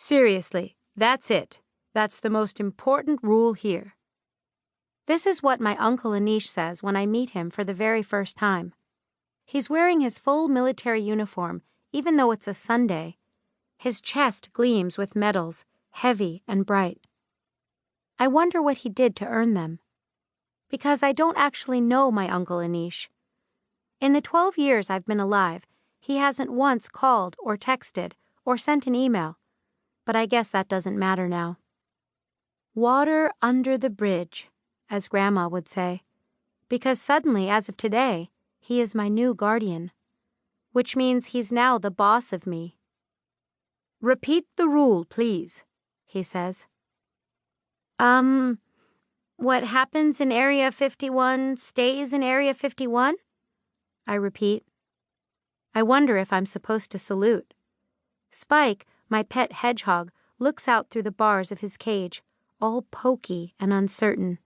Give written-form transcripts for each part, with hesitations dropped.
Seriously, that's it. That's the most important rule here. This is what my Uncle Anish says when I meet him for the very first time. He's wearing his full military uniform, even though it's a Sunday. His chest gleams with medals, heavy and bright. I wonder what he did to earn them. Because I don't actually know my Uncle Anish. In the 12 years I've been alive, he hasn't once called or texted or sent an email, but I guess that doesn't matter now. Water under the bridge, as Grandma would say, because suddenly, as of today, he is my new guardian, which means he's now the boss of me. Repeat the rule, please, he says. What happens in Area 51 stays in Area 51? I repeat. I wonder if I'm supposed to salute. Spike, my pet hedgehog, looks out through the bars of his cage, all poky and uncertain.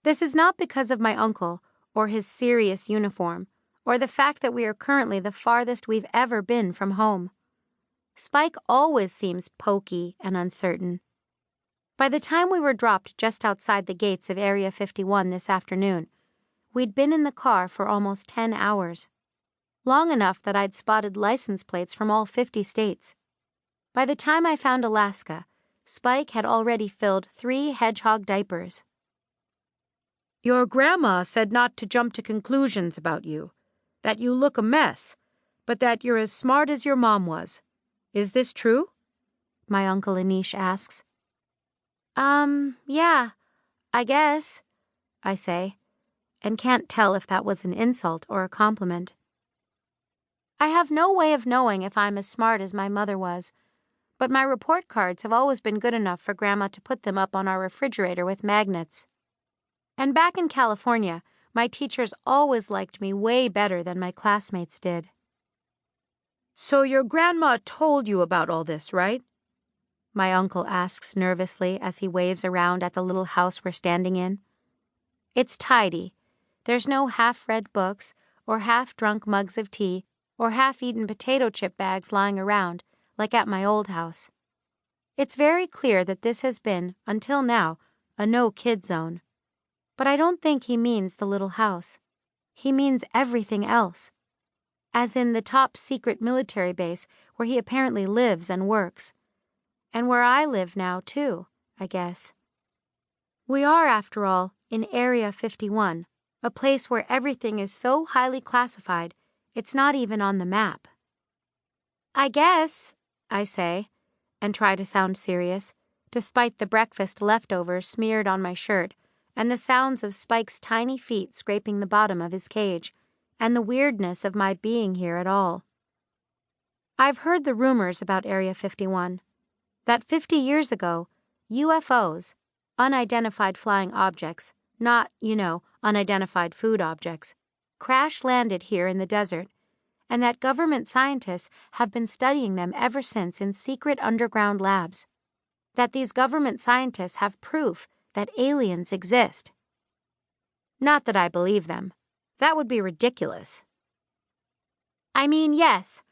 This is not because of my uncle, or his serious uniform, or the fact that we are currently the farthest we've ever been from home. Spike always seems poky and uncertain. By the time we were dropped just outside the gates of Area 51 this afternoon, we'd been in the car for almost 10 hours. Long enough that I'd spotted license plates from all 50 states. By the time I found Alaska, Spike had already filled 3 hedgehog diapers. Your grandma said not to jump to conclusions about you, that you look a mess, but that you're as smart as your mom was. Is this true? My Uncle Anish asks. Yeah, I guess, I say, and can't tell if that was an insult or a compliment. I have no way of knowing if I'm as smart as my mother was, but my report cards have always been good enough for Grandma to put them up on our refrigerator with magnets. And back in California, my teachers always liked me way better than my classmates did. So your grandma told you about all this, right? My uncle asks nervously as he waves around at the little house we're standing in. It's tidy. There's no half-read books or half-drunk mugs of tea or half-eaten potato chip bags lying around, like at my old house. It's very clear that this has been, until now, a no-kid zone. But I don't think he means the little house. He means everything else. As in the top-secret military base where he apparently lives and works. And where I live now, too, I guess. We are, after all, in Area 51, a place where everything is so highly classified, it's not even on the map. I guess, I say, and try to sound serious, despite the breakfast leftovers smeared on my shirt and the sounds of Spike's tiny feet scraping the bottom of his cage, and the weirdness of my being here at all. I've heard the rumors about Area 51. That 50 years ago, UFOs, unidentified flying objects, not, unidentified food objects, crash-landed here in the desert, and that government scientists have been studying them ever since in secret underground labs. That these government scientists have proof that aliens exist. Not that I believe them. That would be ridiculous. I mean, yes.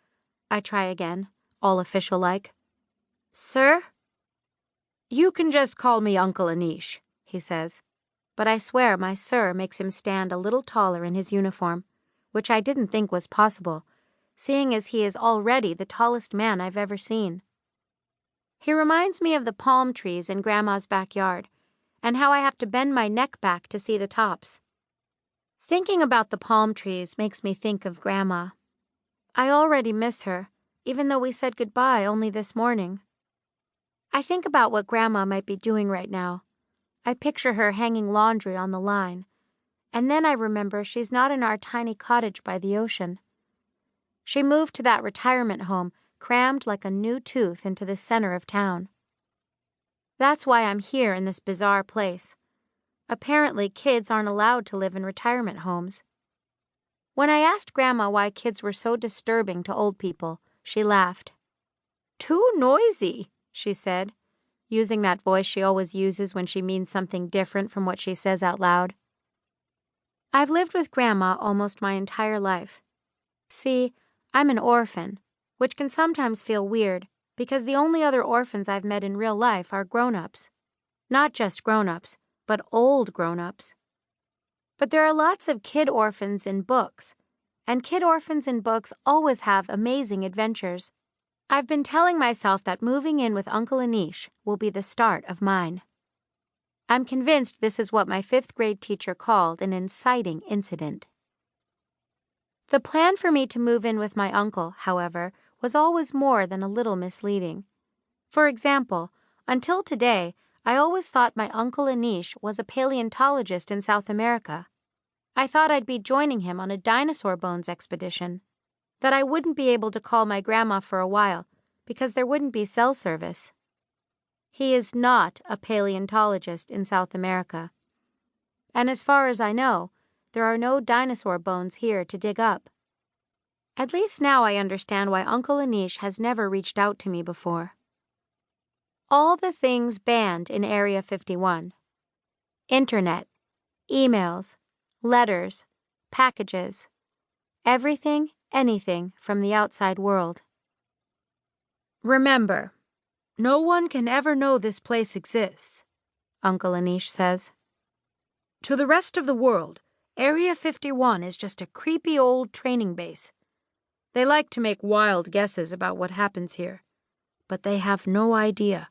I try again, all official-like. Sir? You can just call me Uncle Anish, he says, but I swear my sir makes him stand a little taller in his uniform, which I didn't think was possible, seeing as he is already the tallest man I've ever seen. He reminds me of the palm trees in Grandma's backyard, and how I have to bend my neck back to see the tops. Thinking about the palm trees makes me think of Grandma. I already miss her, even though we said goodbye only this morning. I think about what Grandma might be doing right now. I picture her hanging laundry on the line, and then I remember she's not in our tiny cottage by the ocean. She moved to that retirement home, crammed like a new tooth into the center of town. That's why I'm here in this bizarre place. Apparently, kids aren't allowed to live in retirement homes. When I asked Grandma why kids were so disturbing to old people, she laughed. Too noisy, she said, using that voice she always uses when she means something different from what she says out loud. I've lived with Grandma almost my entire life. See, I'm an orphan, which can sometimes feel weird, because the only other orphans I've met in real life are grown-ups. Not just grown-ups, but old grown-ups. But there are lots of kid orphans in books, and kid orphans in books always have amazing adventures. I've been telling myself that moving in with Uncle Anish will be the start of mine. I'm convinced this is what my 5th grade teacher called an inciting incident. The plan for me to move in with my uncle, however, was always more than a little misleading. For example, until today, I always thought my Uncle Anish was a paleontologist in South America. I thought I'd be joining him on a dinosaur bones expedition, that I wouldn't be able to call my grandma for a while because there wouldn't be cell service. He is not a paleontologist in South America. And as far as I know, there are no dinosaur bones here to dig up. At least now I understand why Uncle Anish has never reached out to me before. All the things banned in Area 51. Internet, emails, letters, packages. Everything, anything from the outside world. Remember, no one can ever know this place exists, Uncle Anish says. To the rest of the world, Area 51 is just a creepy old training base. They like to make wild guesses about what happens here, but they have no idea